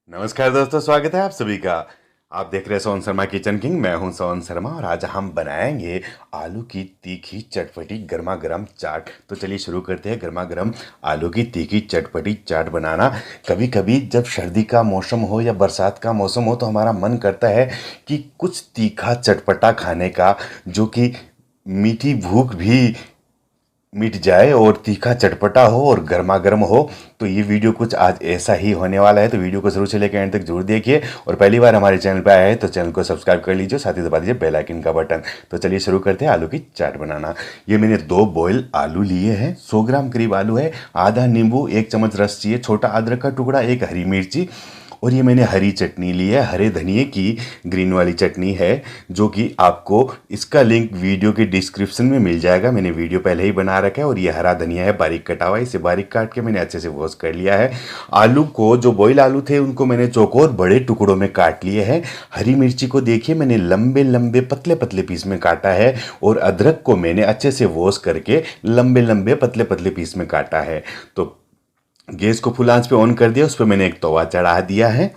नमस्कार दोस्तों, स्वागत है आप सभी का। आप देख रहे हैं सोहन शर्मा किचन किंग। मैं हूं सोहन शर्मा और आज हम बनाएंगे आलू की तीखी चटपटी गर्मा गर्म चाट। तो चलिए शुरू करते हैं गर्मा गर्म आलू की तीखी चटपटी चाट बनाना। कभी कभी जब सर्दी का मौसम हो या बरसात का मौसम हो तो हमारा मन करता है कि कुछ तीखा चटपटा खाने का, जो कि मीठी भूख भी मिट जाए और तीखा चटपटा हो और गर्मा गर्म हो। तो ये वीडियो कुछ आज ऐसा ही होने वाला है, तो वीडियो को शुरू से लेकर एंड तक जरूर देखिए। और पहली बार हमारे चैनल पर आए हैं तो चैनल को सब्सक्राइब कर लीजिए, साथ ही दबा दीजिए बेल आइकन का बटन। तो चलिए शुरू करते हैं आलू की चाट बनाना। ये मैंने 2 बॉयल आलू लिए हैं, 100 ग्राम करीब आलू है, आधा नींबू, 1 चम्मच रस चाहिए, छोटा अदरक का टुकड़ा, 1 हरी मिर्ची, और ये मैंने हरी चटनी ली है, हरे धनिए की ग्रीन वाली चटनी है, जो कि आपको इसका लिंक वीडियो के डिस्क्रिप्शन में मिल जाएगा। मैंने वीडियो पहले ही बना रखा है। और ये हरा धनिया है बारीक कटा हुआ, इसे बारीक काट के मैंने अच्छे से वॉश कर लिया है। आलू को, जो बॉयल आलू थे उनको मैंने चौकोर बड़े टुकड़ों में काट लिए हैं। हरी मिर्ची को देखिए मैंने लंबे लंबे पतले पतले पीस में काटा है। और अदरक को मैंने अच्छे से वॉश करके लंबे लंबे पतले पतले पीस में काटा है। तो गैस को फुल आंच पे ऑन कर दिया, उस पर मैंने एक तवा चढ़ा दिया है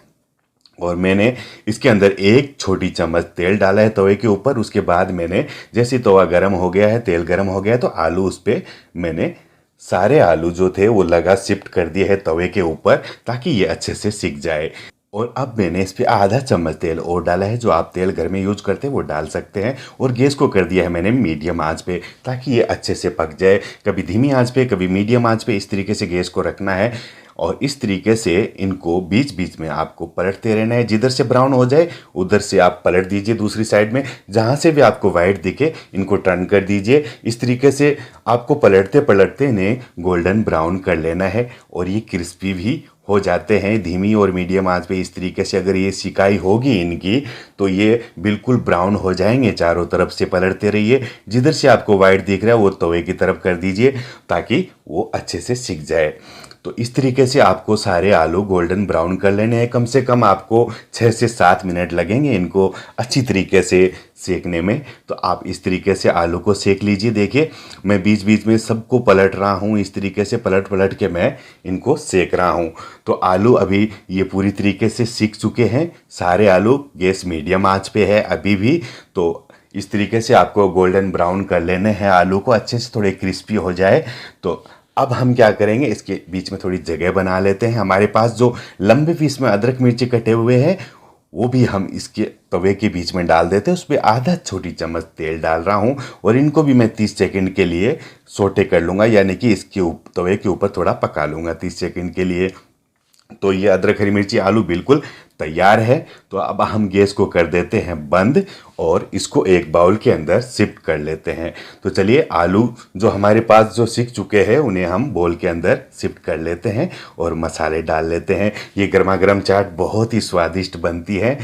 और मैंने इसके अंदर 1 छोटी चम्मच तेल डाला है तवे के ऊपर। उसके बाद मैंने, जैसे तवा गर्म हो गया है, तेल गर्म हो गया है, तो आलू उस पर मैंने सारे आलू जो थे वो लगा शिफ्ट कर दिए है तवे के ऊपर, ताकि ये अच्छे से सिक जाए। और अब मैंने इस पे आधा चम्मच तेल और डाला है, जो आप तेल घर में यूज करते हैं वो डाल सकते हैं। और गैस को कर दिया है मैंने मीडियम आंच पे, ताकि ये अच्छे से पक जाए। कभी धीमी आंच पे, कभी मीडियम आंच पे, इस तरीके से गैस को रखना है। और इस तरीके से इनको बीच बीच में आपको पलटते रहना है। जिधर से ब्राउन हो जाए उधर से आप पलट दीजिए दूसरी साइड में। जहाँ से भी आपको वाइट दिखे इनको टर्न कर दीजिए। इस तरीके से आपको पलटते पलटते इन्हें गोल्डन ब्राउन कर लेना है। और ये क्रिस्पी भी हो जाते हैं धीमी और मीडियम आंच पे। इस तरीके से अगर ये सिकाई होगी इनकी तो ये बिल्कुल ब्राउन हो जाएंगे। चारों तरफ से पलटते रहिए, जिधर से आपको वाइट दिख रहा है वो तवे की तरफ कर दीजिए, ताकि वो अच्छे से सिक जाए। तो इस तरीके से आपको सारे आलू गोल्डन ब्राउन कर लेने हैं। कम से कम आपको 6 से 7 मिनट लगेंगे इनको अच्छी तरीके से सेकने में। तो आप इस तरीके से आलू को सेक लीजिए। देखिए मैं बीच बीच में सबको पलट रहा हूँ, इस तरीके से पलट पलट के मैं इनको सेक रहा हूँ। तो आलू अभी ये पूरी तरीके से सीख चुके हैं सारे आलू। गैस मीडियम आंच पे है अभी भी। तो इस तरीके से आपको गोल्डन ब्राउन कर लेने हैं आलू को, अच्छे से थोड़े क्रिस्पी हो जाए। तो अब हम क्या करेंगे, इसके बीच में थोड़ी जगह बना लेते हैं। हमारे पास जो लंबे पीस में अदरक मिर्ची कटे हुए हैं वो भी हम इसके तवे के बीच में डाल देते हैं। उस पर आधा छोटी चम्मच तेल डाल रहा हूँ और इनको भी मैं 30 सेकंड के लिए सोटे कर लूँगा, यानी कि इसके तवे के ऊपर थोड़ा पका लूँगा 30 सेकंड के लिए। तो ये अदरक हरी मिर्ची आलू बिल्कुल तैयार है। तो अब हम गैस को कर देते हैं बंद और इसको एक बाउल के अंदर शिफ्ट कर लेते हैं। तो चलिए आलू जो हमारे पास जो सिक चुके हैं उन्हें हम बाउल के अंदर शिफ्ट कर लेते हैं और मसाले डाल लेते हैं। ये गर्मा गर्म चाट बहुत ही स्वादिष्ट बनती है,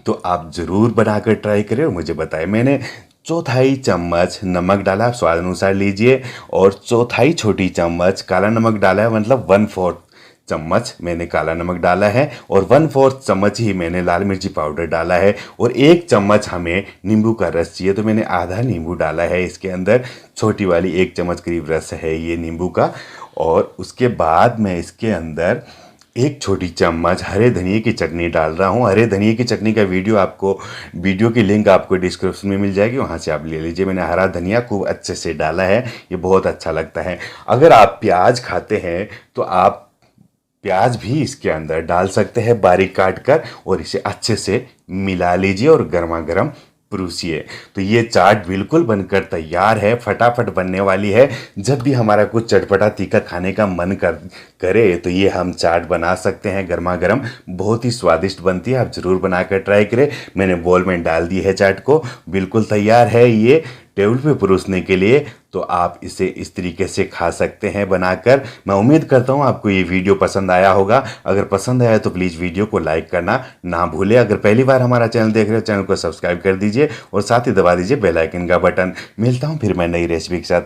तो आप ज़रूर बनाकर ट्राई करें और मुझे बताएं। मैंने चौथाई चम्मच नमक डाला, आप स्वाद अनुसार लीजिए। और चौथाई छोटी चम्मच काला नमक डाला है, मतलब 1/4 चम्मच मैंने काला नमक डाला है। और 1/4 चम्मच ही मैंने लाल मिर्ची पाउडर डाला है। और 1 चम्मच हमें नींबू का रस चाहिए, तो मैंने आधा नींबू डाला है इसके अंदर। छोटी वाली 1 चम्मच करीब रस है ये नींबू का। और उसके बाद मैं इसके अंदर 1 छोटी चम्मच हरे धनिए की चटनी डाल रहा हूँ। हरे धनिए की चटनी का वीडियो की लिंक आपको डिस्क्रिप्शन में मिल जाएगी, वहाँ से आप ले लीजिए। मैंने हरा धनिया खूब अच्छे से डाला है, ये बहुत अच्छा लगता है। अगर आप प्याज खाते हैं तो आप प्याज भी इसके अंदर डाल सकते हैं बारीक काट कर, और इसे अच्छे से मिला लीजिए और गर्मा गर्म परोसिए। तो ये चाट बिल्कुल बनकर तैयार है, फटाफट बनने वाली है। जब भी हमारा कुछ चटपटा तीखा खाने का मन करे तो ये हम चाट बना सकते हैं गर्मा गर्म, बहुत ही स्वादिष्ट बनती है। आप ज़रूर बनाकर ट्राई करें। मैंने बोल में डाल दी है चाट को, बिल्कुल तैयार है ये टेबल पे परोसने के लिए। तो आप इसे इस तरीके से खा सकते हैं बनाकर। मैं उम्मीद करता हूँ आपको ये वीडियो पसंद आया होगा। अगर पसंद आया तो प्लीज़ वीडियो को लाइक करना ना भूलें। अगर पहली बार हमारा चैनल देख रहे हो, चैनल को सब्सक्राइब कर दीजिए और साथ ही दबा दीजिए बेल आइकन का बटन। मिलता हूँ फिर मैं नई रेसिपी के साथ।